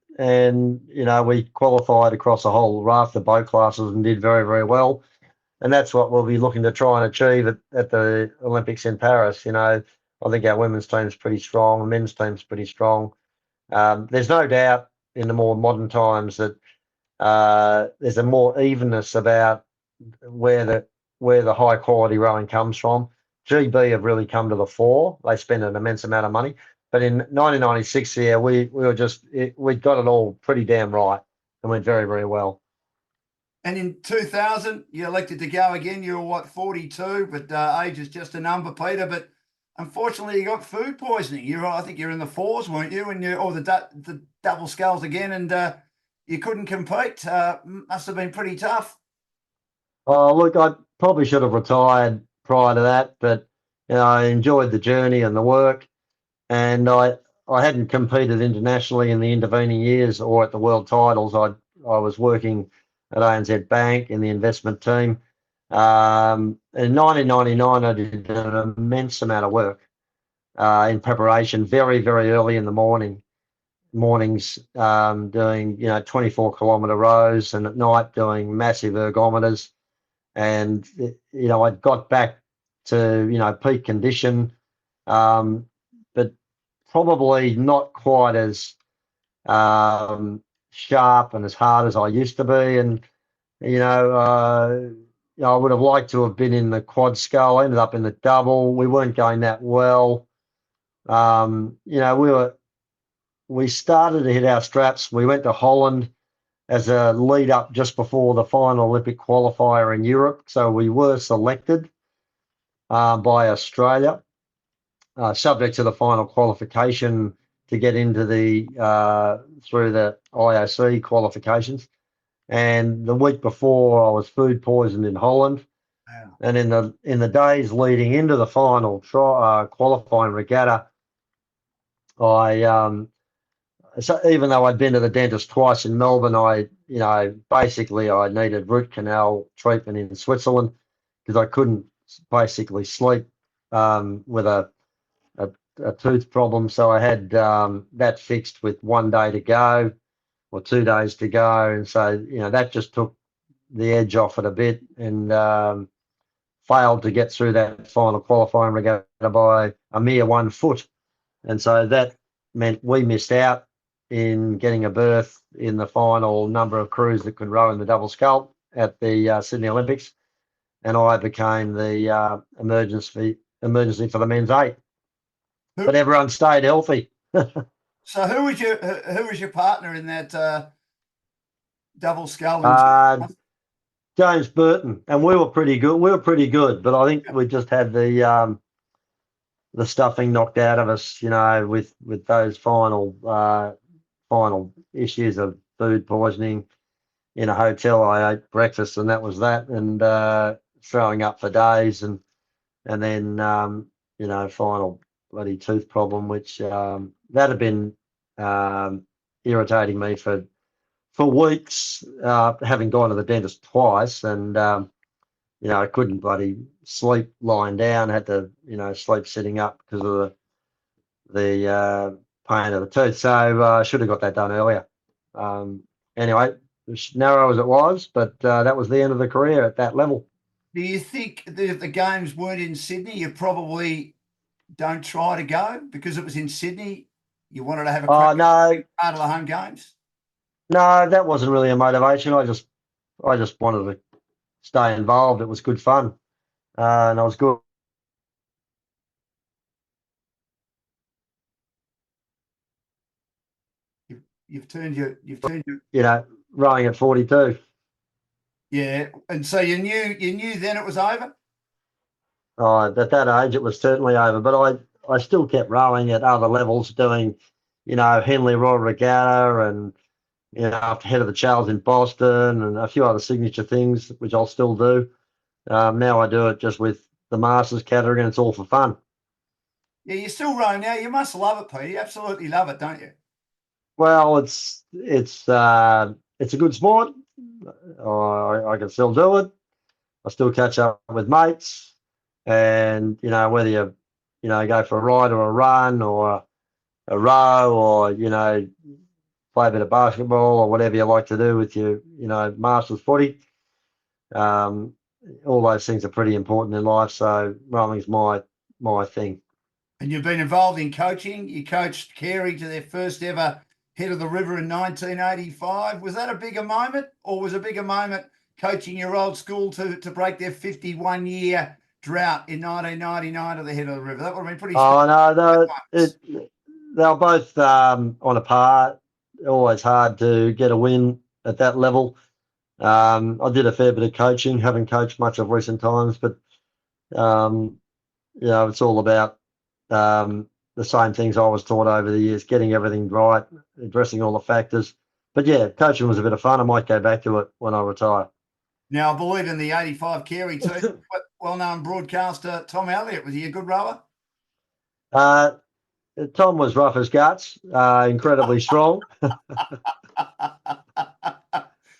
we qualified across a whole raft of boat classes and did very, very well. And that's what we'll be looking to try and achieve at the Olympics in Paris. I think our women's team's pretty strong, the men's team's pretty strong. There's no doubt in the more modern times that there's a more evenness about where the high quality rowing comes from. GB have really come to the fore. They spend an immense amount of money. But in 1996, we got it all pretty damn right and went very, very well. And in 2000, you elected to go again. You were 42, but age is just a number, Peter. But unfortunately, you got food poisoning. I think you're in the 4s, weren't you? And the Double Sculls again, and you couldn't compete. Must have been pretty tough. Oh, look, I probably should have retired prior to that, but I enjoyed the journey and the work, and I hadn't competed internationally in the intervening years or at the world titles. I was working at ANZ Bank in the investment team. In 1999, I did an immense amount of work in preparation, very, very early in the mornings, doing 24-kilometre rows, and at night doing massive ergometers. And I got back to peak condition, but probably not quite as sharp and as hard as I used to be. And I would have liked to have been in the quad scull. I ended up in the double. We weren't going that well. We started to hit our straps. We went to Holland as a lead up just before the final Olympic qualifier in Europe. So we were selected by Australia, subject to the final qualification to get into the through the IOC qualifications. And the week before, I was food poisoned in Holland. Wow. And in the days leading into the final qualifying regatta, so even though I'd been to the dentist twice in Melbourne, basically I needed root canal treatment in Switzerland because I couldn't basically sleep with a tooth problem. So I had that fixed with 1 day to go or 2 days to go. And so, that just took the edge off it a bit, and failed to get through that final qualifying regatta by a mere 1 foot. And so that meant we missed out in getting a berth in the final number of crews that could row in the double scull at the Sydney Olympics, and I became the emergency for the men's 8. But everyone stayed healthy. So who was your partner in that double scull? James Burton, and we were pretty good. But I think we just had the stuffing knocked out of us, with those final issues of food poisoning in a hotel. I ate breakfast and that was that, and throwing up for days, and then final bloody tooth problem, which that had been irritating me for weeks, having gone to the dentist twice, and I couldn't bloody sleep lying down, had to sleep sitting up because of the pain of the tooth. So I should have got that done earlier. Anyway, as narrow as it was, but that was the end of the career at that level. Do you think that if the games weren't in Sydney, you probably don't try to go because it was in Sydney? You wanted to have a crack no, part of the home games? No, that wasn't really a motivation. I just wanted to stay involved. It was good fun, and I was good. You've turned your Rowing at 42. Yeah, and so you knew then it was over? At that age, it was certainly over. But I still kept rowing at other levels, doing, Henley Royal Regatta, and after head of the Charles in Boston, and a few other signature things, which I'll still do. Now I do it just with the Masters category, and it's all for fun. Yeah, you're still rowing now. You must love it, Pete. You absolutely love it, don't you? Well, it's a good sport. I can still do it. I still catch up with mates, and whether you go for a ride or a run or a row, or play a bit of basketball or whatever you like to do with your Masters footy. All those things are pretty important in life. So rowing's my thing. And you've been involved in coaching. You coached Carey to their first ever Head of the River in 1985. Was that a bigger moment, or was a bigger moment coaching your old school to break their 51-year drought in 1999 to the Head of the River? That would have been pretty. Oh no, they're both on a par. Always hard to get a win at that level. I did a fair bit of coaching. Haven't coached much of recent times, but it's all about the same things I was taught over the years, getting everything right, addressing all the factors. But yeah, coaching was a bit of fun. I might go back to it when I retire. Now, I believe in the 85 Carey too. well-known broadcaster Tom Elliott. Was he a good rower? Uh, Tom was rough as guts, incredibly strong.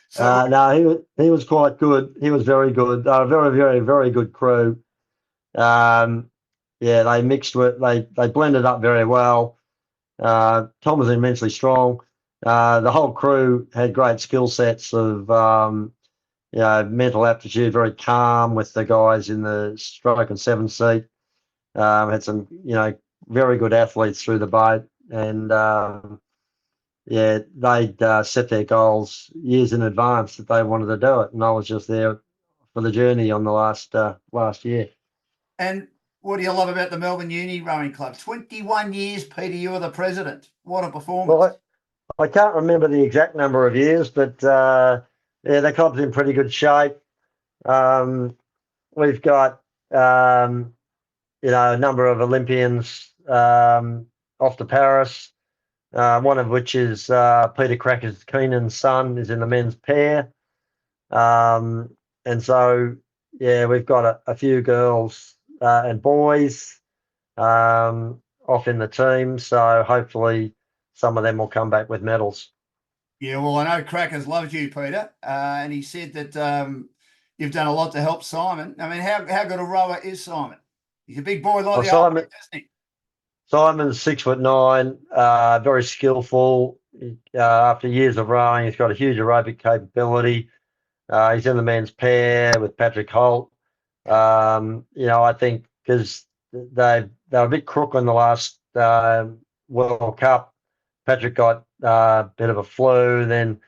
So, No, he was quite good. He was very good. Very, very, very good crew. Um, yeah, they mixed with they blended up very well. Tom was immensely strong. The whole crew had great skill sets of mental aptitude, very calm with the guys in the stroke and seven seat. Had some very good athletes through the boat, and yeah, they'd set their goals years in advance that they wanted to do it, and I was just there for the journey on the last year. and what do you love about the Melbourne Uni Rowing Club? 21 years, Peter, you were the president. What a performance. Well, I can't remember the exact number of years, but yeah, the club's in pretty good shape. We've got a number of Olympians off to Paris. One of which is Peter Cracker's Keenan's son is in the men's pair. And so, yeah, we've got a few girls and boys off in the team. So hopefully some of them will come back with medals. Yeah, well, I know Crackers loves you, Peter, and he said that you've done a lot to help Simon. I mean, how good a rower is Simon? He's a big boy like the old man, isn't he? Simon's 6'9", very skillful. After years of rowing, he's got a huge aerobic capability. He's in the men's pair with Patrick Holt. I think because they were a bit crook on the last World Cup. Patrick got a bit of a flu, then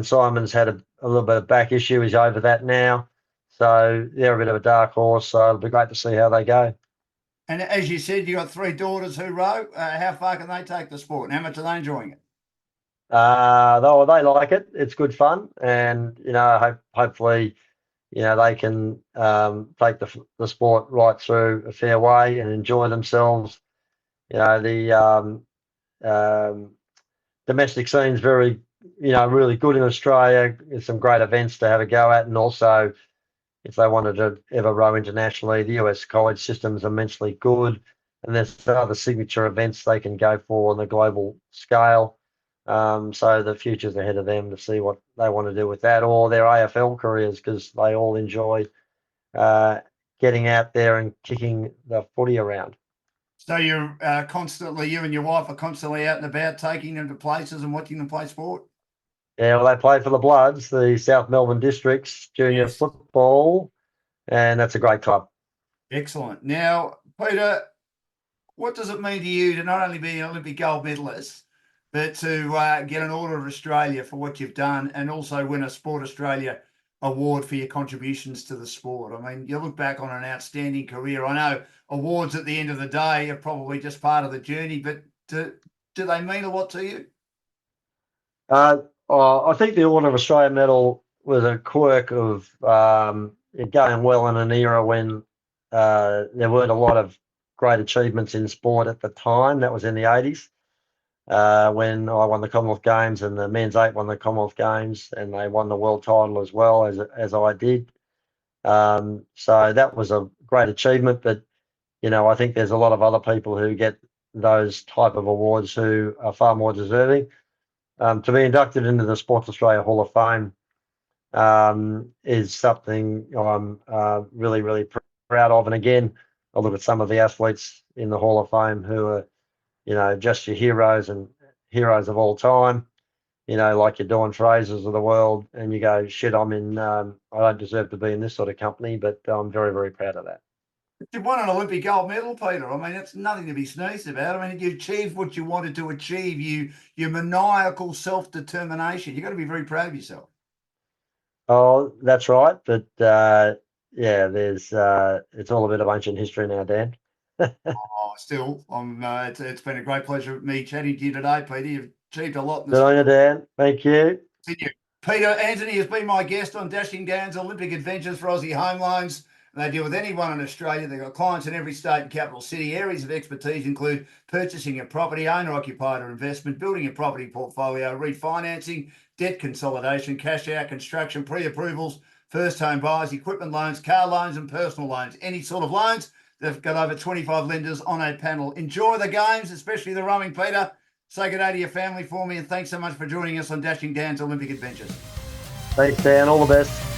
Simon's had a little bit of back issue. He's over that now. So they're a bit of a dark horse. So it'll be great to see how they go. And as you said, you got 3 daughters who row. How far can they take the sport? And how much are they enjoying it? They like it. It's good fun, and hopefully, they can take the sport right through a fair way and enjoy themselves. The domestic scene's very, really good in Australia. There's some great events to have a go at, and also if they wanted to ever row internationally, the US college system is immensely good, and there's other signature events they can go for on the global scale. So the future's ahead of them to see what they want to do with that or their AFL careers, because they all enjoy getting out there and kicking the footy around. So you're constantly, you and your wife are constantly out and about, taking them to places and watching them play sport? Yeah, well, they play for the Bloods, the South Melbourne Districts Junior Football, and that's a great club. Excellent. Now, Peter, what does it mean to you to not only be an Olympic gold medalist, but to get an Order of Australia for what you've done and also win a Sport Australia award for your contributions to the sport? I mean, you look back on an outstanding career. I know awards at the end of the day are probably just part of the journey, but do they mean a lot to you? I think the Order of Australia medal was a quirk of it going well in an era when there weren't a lot of great achievements in sport at the time. That was in the 80s when I won the Commonwealth Games and the men's 8 won the Commonwealth Games, and they won the world title as well as I did. So that was a great achievement, but I think there's a lot of other people who get those type of awards who are far more deserving. To be inducted into the Sports Australia Hall of Fame is something I'm really, really proud of. And again, I look at some of the athletes in the Hall of Fame who are, just your heroes and heroes of all time, like your Dawn Frasers of the world, and you go, shit, I don't deserve to be in this sort of company, but I'm very, very proud of that. You won an Olympic gold medal, Peter. I mean, that's nothing to be sneezed about. I mean, you achieved what you wanted to achieve. Your maniacal self-determination. You've got to be very proud of yourself. Oh, that's right. But yeah, there's it's all a bit of ancient history now, Dan. Still, it's been a great pleasure me chatting to you today, Peter. You've achieved a lot in the Good on you, Dan. Thank you. Peter Antonie has been my guest on Dashing Dan's Olympic Adventures for Aussie Home Loans. And they deal with anyone in Australia. They've got clients in every state and capital city. Areas of expertise include purchasing a property, owner-occupied or investment, building a property portfolio, refinancing, debt consolidation, cash out, construction, pre-approvals, first home buyers, equipment loans, car loans, and personal loans. Any sort of loans. They've got over 25 lenders on a panel. Enjoy the games, especially the rowing, Peter. Say good day to your family for me, and thanks so much for joining us on Dashing Dan's Olympic Adventures. Thanks, Dan. All the best.